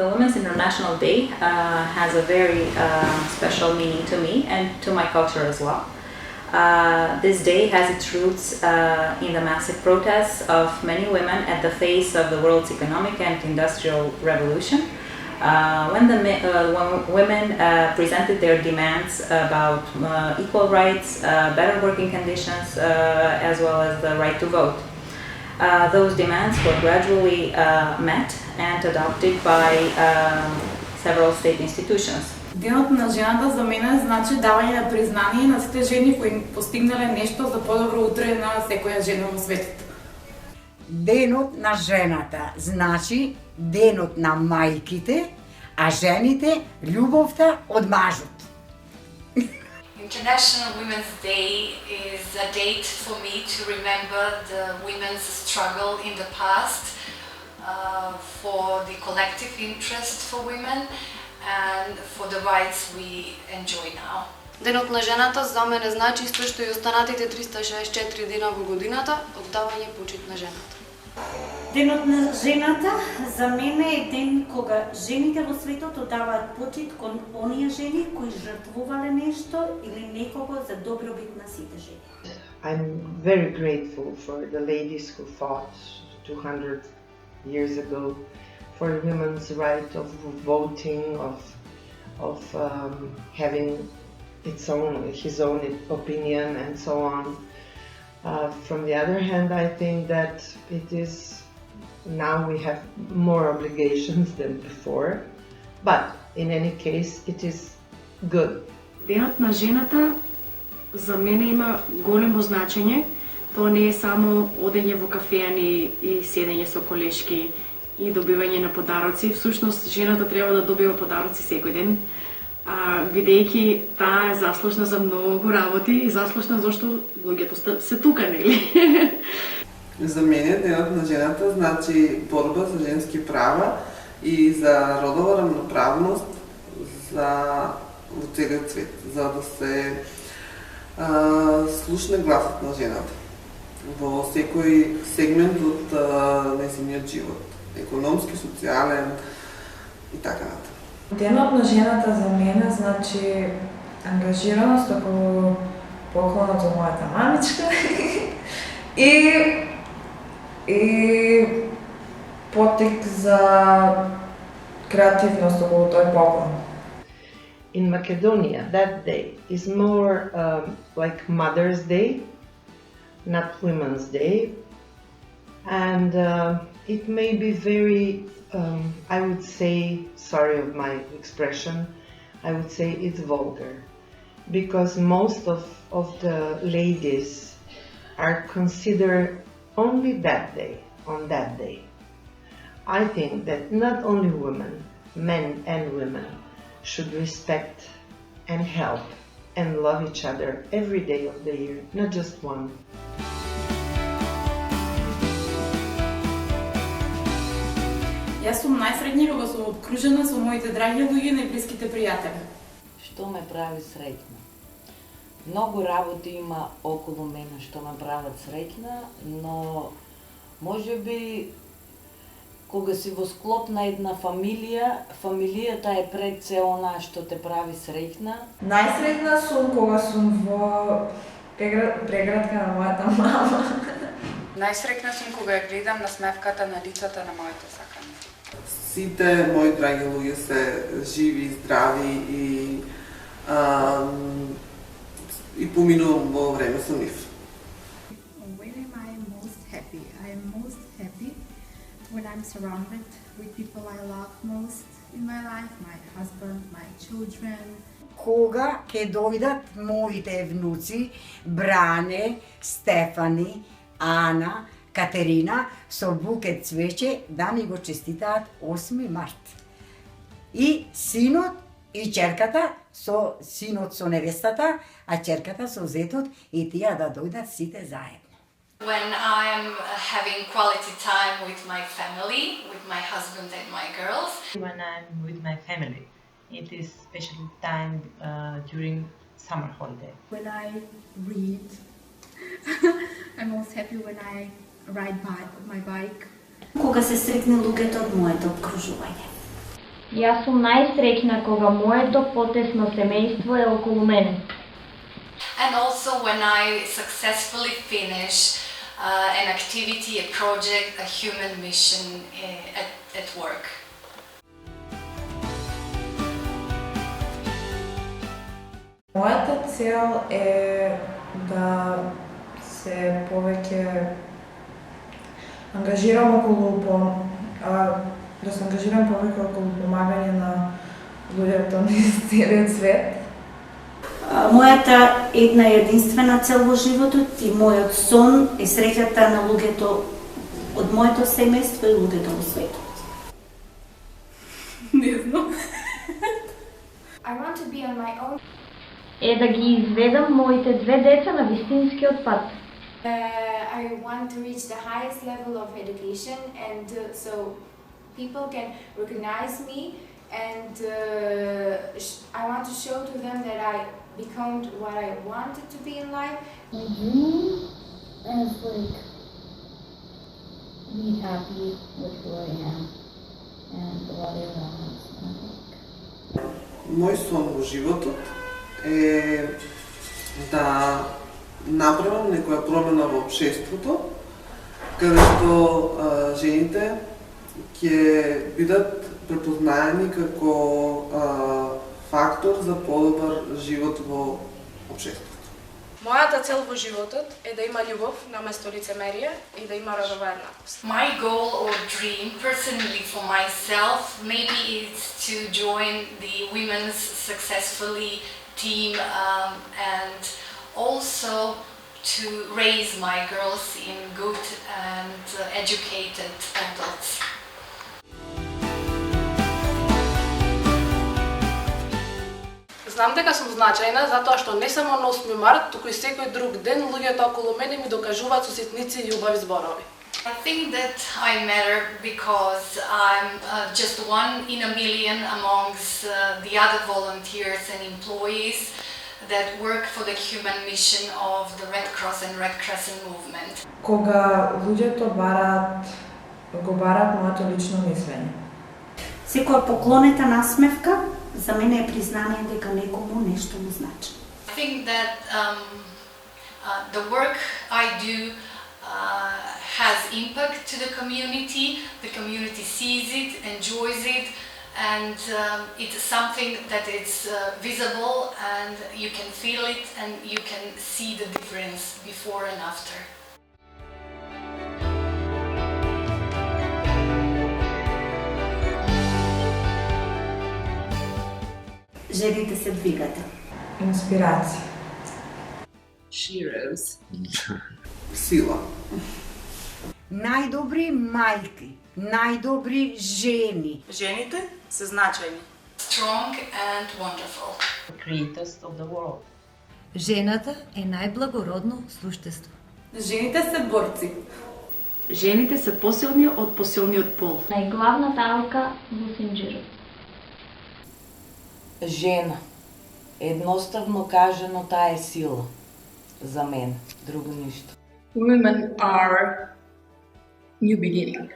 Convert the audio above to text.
The Women's International Day has a very special meaning to me and to my culture as well. This day has its roots in the massive protests of many women at the face of the world's economic and industrial revolution. When women presented their demands about equal rights, better working conditions, as well as the right to vote. Those demands were gradually met and adopted by several state institutions. Денот на жената за мене значи давање на признание на сите жени кои постигнале нешто за подобро утре на секоја жена во светот. Денот на жената значи денот на мајките, а жените љубовта од мажот. International Women's Day is a date for me to remember the women's struggle in the past for the collective interest for women and for the rights we enjoy now. Денот на жената за мене значи исто што и останатите 364 дена во годината, оддавање почит на жената. Денот на жената за мене е ден кога жените во светот оддаваат почит кон оние жени кои жртвувале нешто или некого за добробит на сите жени. I'm very grateful for the ladies who fought 200 years ago for women's right of voting, of having his own opinion and so on. From the other hand, I think that it is now we have more obligations than before, but in any case it is good. Денот на жената за мене има големо значење. Тоа не е само одење во кафеани и седење со колешки и добивање на подароци. Всушност, жената треба да добива подароци секој ден, бидејќи таа е заслужна за многу работи и заслужна зашто луѓето се тука, нели? За мене денот на жената значи борба за женски права и за родова рамноправност во целиот свет, за да се слушне гласот на жената во секој сегмент од нејзиниот живот, економски, социјален и така натаму. Денот на жената за мене значи ангажираност околу поклонот за мојата мамичка и потик за креативност околу тој поклон. In Macedonia, that day is more like Mother's Day, not Women's Day, and it may be very, I would say, sorry of my expression, I would say it's vulgar, because most of the ladies are considered only that day, on that day. I think that not only women, men and women, should respect and help and love each other every day of the year, not just one. Јас сум најсреќна кога сум обкружена со моите драги луѓе и најблиските пријатели. Што ме прави среќна? Многу работи има околу мене што ме прават среќна, но можеби кога си во склоп на една фамилија, фамилијата е пред се она што те прави среќна. Најсреќна сум кога сум во преградка на мојата мама. Најсреќна сум кога ја гледам насмевката на лицата на моите сакани. Сите мои драги луѓе се живи, здрави и поминувам во време со нив. When am I most happy? I am most happy when I'm surrounded with people I love most in my life, my husband, my children. Кога ќе дојдат моите внуци, Бране, Стефани, Ана, Катерина, со букет цвеќе да ми го честитаат 8 март. И синот и ќерката, синот со невестата, а ќерката со зетот и тие да дојдат сите заедно. When I'm having quality time with my family, with my husband and my girls. When I'm with my family, it is special time during summer holiday. When I read, I'm most happy when I ride my bike. Кога се сретне луѓето од моето обкружување. Јас сум најсреќна кога моето потесно семејство е околу мене. And also when I successfully finish an activity, a project, a human mission at work. Мојата цел е да се повеќе ангажирам да се ангажирам повеќе околу помагање на луѓето низ целиот свет. Мојата една единствена цел во животот и мојот сон е среќата на луѓето од моето семејство и луѓето во светот. Не знам. I want to be on my own. Е да ги изведам моите две деца на вистинскиот пат. I want to reach the highest level of education and so people can recognize me and I want to show to them that I become what I wanted to be in life. My dream is like be happy with who I am and what I want. Мој сон во животот е да направам некоја промена во општеството, каде што жените ќе бидат препознаени како фактор за подобар живот во општеството. Мојата цел во животот е да има љубов наместо лицемерие и да има родова еднаквост. My goal or dream personally for myself maybe is to join the Women's Successfully team and also to raise my girls in good and educated adults. Знам дека сум значајна затоа што не само на 8 март, туку и секој друг ден луѓето околу мене ми докажуваат со ситници и љубави зборови. I think that I matter because I'm just one in a million amongst the other volunteers and employees that work for the human mission of the Red Cross and Red Crescent movement. Кога луѓето го бараат моето лично мислење. Секоја поклонета насмевка за мене е признание дека некому нешто му значи. I think that the work I do has impact to the community sees it, enjoys it, and it's something that is visible and you can feel it and you can see the difference before and after. Жените се двигател. Инспирација. Heroes. Сила. Најдобри мајки, најдобри жени. Жените се значајни. Strong and wonderful. The greatest of the world. Жената е најблагородно суштество. Жените се борци. Жените се посилни од посилниот пол. Најглавната алка во синџирот. Жена. Едноставно кажано, таа е сила. За мен, друго ништо. Women are new beginning.